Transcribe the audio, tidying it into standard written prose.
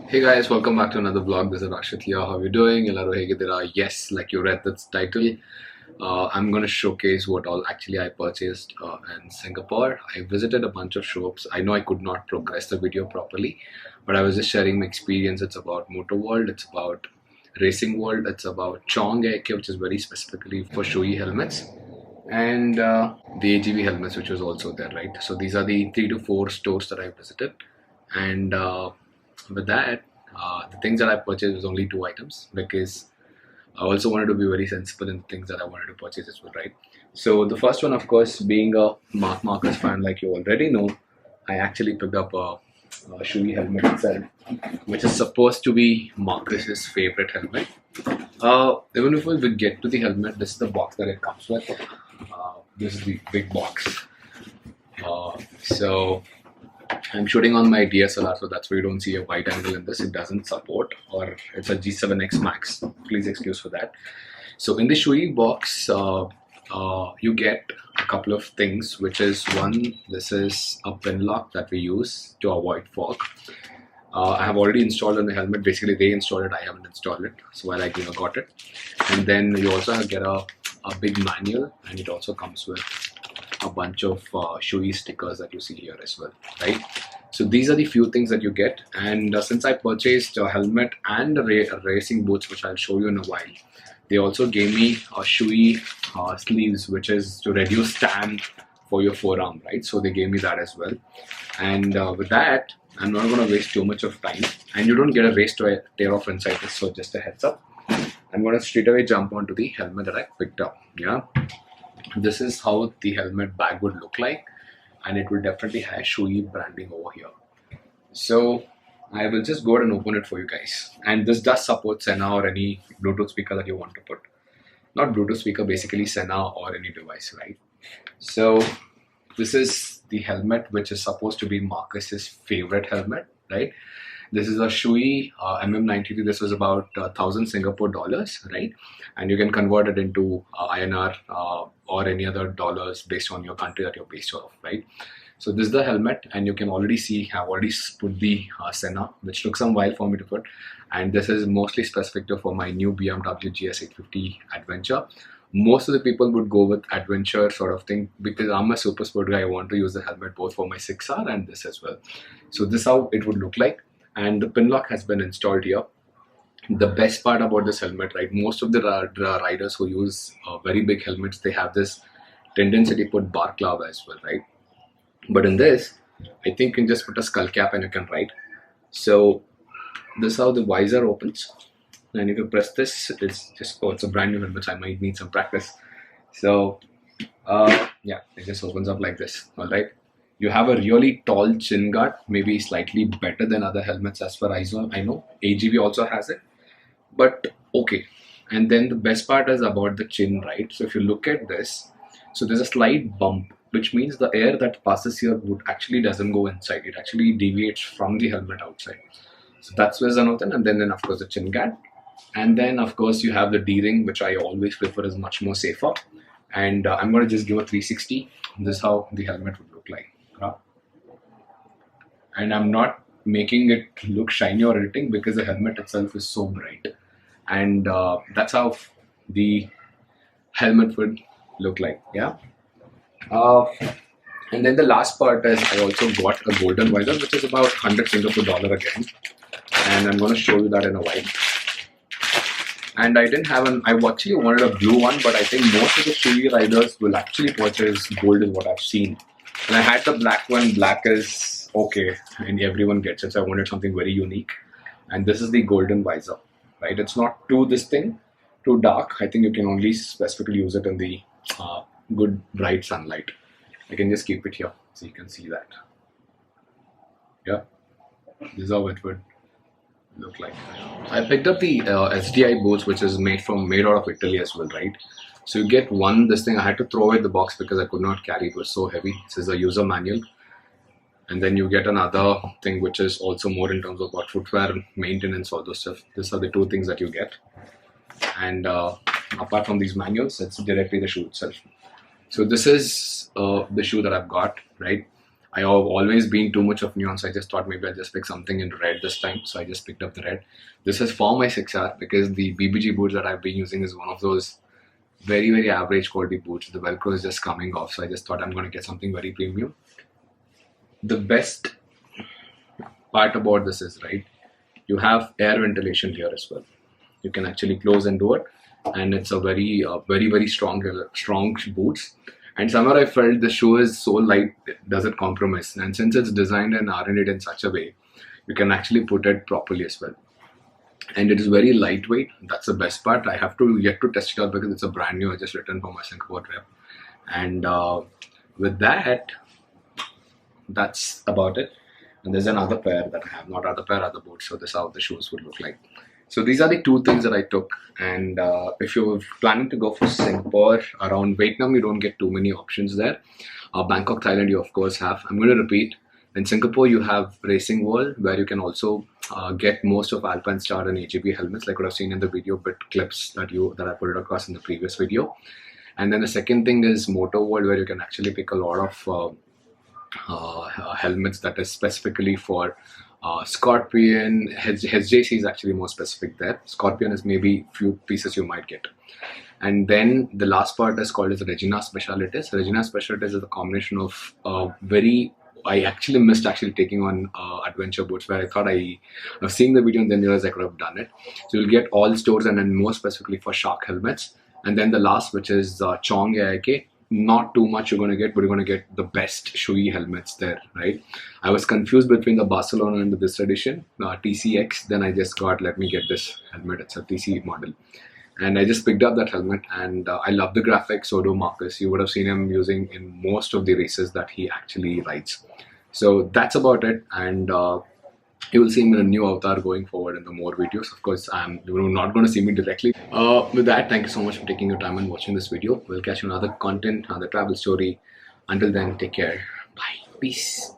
Hey guys, welcome back to another vlog. This is Rashid here. How are you doing? Ellaru hegidira? Yes, like you read the title, I'm going to showcase what all actually I purchased in Singapore. I visited a bunch of shops. I know I could not progress the video properly, but I was just sharing my experience. It's about Motor World, it's about Racing World, it's about Chong AK, which is very specifically for Shoei helmets, and the AGV helmets, which was also there, right? So these are the 3 to 4 stores that I visited, and with that, the things that I purchased was only 2 items because I also wanted to be very sensible in things that I wanted to purchase as well, right? So the first one, of course, being a Marquez fan, like you already know, I actually picked up a Shoei helmet itself, which is supposed to be Marquez's favorite helmet. Even before we get to the helmet, this is the box that it comes with. This is the big box. So I'm shooting on my DSLR, so that's why you don't see a wide angle in this. It doesn't support, or it's a G7X Max. Please excuse for that. So in the Shoei box, you get a couple of things, which is one, this is a pin lock that we use to avoid fog. I have already installed on the helmet. Basically, they installed it. I haven't installed it, so I got it. And then you also get a big manual, and it also comes with a bunch of Shoei stickers that you see here as well, right? So these are the few things that you get, and since I purchased a helmet and racing boots, which I'll show you in a while, they also gave me a Shoei sleeves, which is to reduce tan for your forearm, right? So they gave me that as well, and with that, I'm not going to waste too much of time, and you don't get a race to tear off inside this, so just a heads up. I'm going to straight away jump onto the helmet that I picked up. Yeah, this is how the helmet bag would look like, and it will definitely have Shoei branding over here. So I will just go ahead and open it for you guys, and this does support Sena or any Bluetooth speaker that you want to put. Not Bluetooth speaker, basically Sena or any device, right? So this is the helmet, which is supposed to be Marcus's favorite helmet, right? This is a Shoei MM93. This was about 1,000 Singapore dollars, right? And you can convert it into INR or any other dollars based on your country that you're based out of, right? So this is the helmet, and you can already see I've already put the Senna, which took some while for me to put. And this is mostly specific for my new BMW GS850 Adventure. Most of the people would go with Adventure sort of thing because I'm a super sport guy. I want to use the helmet both for my 6R and this as well. So this is how it would look like. And the pin lock has been installed here. The best part about this helmet, right? Most of the riders who use very big helmets, they have this tendency to put bar cloth as well, right? But in this, I think you can just put a skull cap and you can ride. So this is how the visor opens. And if you press this, it's just, oh, it's a brand new helmet, so I might need some practice. So yeah, it just opens up like this, all right? You have a really tall chin guard, maybe slightly better than other helmets as far as I know. AGV also has it, but okay. And then the best part is about the chin, right? So if you look at this, so there's a slight bump, which means the air that passes here would actually doesn't go inside. It actually deviates from the helmet outside. So that's where's another, and then of course the chin guard. And then of course you have the D-ring, which I always prefer is much more safer. And I'm going to just give a 360. This is how the helmet would look like. And I'm not making it look shiny or anything because the helmet itself is so bright. And that's how the helmet would look like, yeah. And then the last part is I also got a golden visor, which is about 100 Singapore dollar again. And I'm going to show you that in a while. And I didn't have I actually wanted a blue one, but I think most of the Shoei riders will actually purchase gold is what I've seen. And I had the black one. Black is okay, and everyone gets it. So I wanted something very unique. And this is the golden visor, right? It's not too too dark. I think you can only specifically use it in the good bright sunlight. I can just keep it here so you can see that. Yeah, this is how it would look like. I picked up the SDI boots, which is made out of Italy as well, right? So you get this thing. I had to throw away the box because I could not carry it. It was so heavy. This is a user manual. And then you get another thing, which is also more in terms of what footwear, maintenance, all those stuff. These are the 2 things that you get. And apart from these manuals, it's directly the shoe itself. So this is the shoe that I've got, right? I have always been too much of neon, so I just thought maybe I'll just pick something in red this time. So I just picked up the red. This is for my 6R because the BBG boots that I've been using is one of those very average quality boots. The Velcro is just coming off, so I just thought I'm going to get something very premium. The best part about this is, right, you have air ventilation here as well. You can actually close and do it, and it's a very strong boots. And somewhere I felt the shoe is so light, it doesn't compromise. And since it's designed and R&D in such a way, you can actually put it properly as well. And it is very lightweight. That's the best part. I have to yet to test it out because it's a brand new. I just returned from my Singapore trip. And with that, that's about it. And there's another pair that I have, not other pair, other boots. So this is how the shoes would look like. So these are the two things that I took. And if you're planning to go for Singapore, around Vietnam, you don't get too many options there. Bangkok, Thailand, you of course have. I'm going to repeat. In Singapore, you have Racing World, where you can also get most of Alpine Star and AGB helmets, like what I've seen in the video bit clips that I put it across in the previous video. And then the second thing is Moto World, where you can actually pick a lot of helmets that is specifically for Scorpion. HJC is actually more specific there. Scorpion is maybe few pieces you might get. And then the last part is called as Regina Specialities. Regina Specialities is a combination of I actually missed taking on adventure boots, where I thought I was seeing the video and then realized I could have done it. So you'll get all stores, and then more specifically for shark helmets. And then the last, which is Chong AIK. Not too much you're going to get, but you're going to get the best Shoei helmets there, right? I was confused between the Barcelona and this edition, TCX. Then I just got, let me get this helmet. It's a TC model. And I just picked up that helmet, and I love the graphics. So do Marquez. You would have seen him using in most of the races that he actually rides. So that's about it. And you will see him in a new avatar going forward in the more videos. Of course, you're not going to see me directly. With that, thank you so much for taking your time and watching this video. We'll catch you another content, another travel story. Until then, take care. Bye. Peace.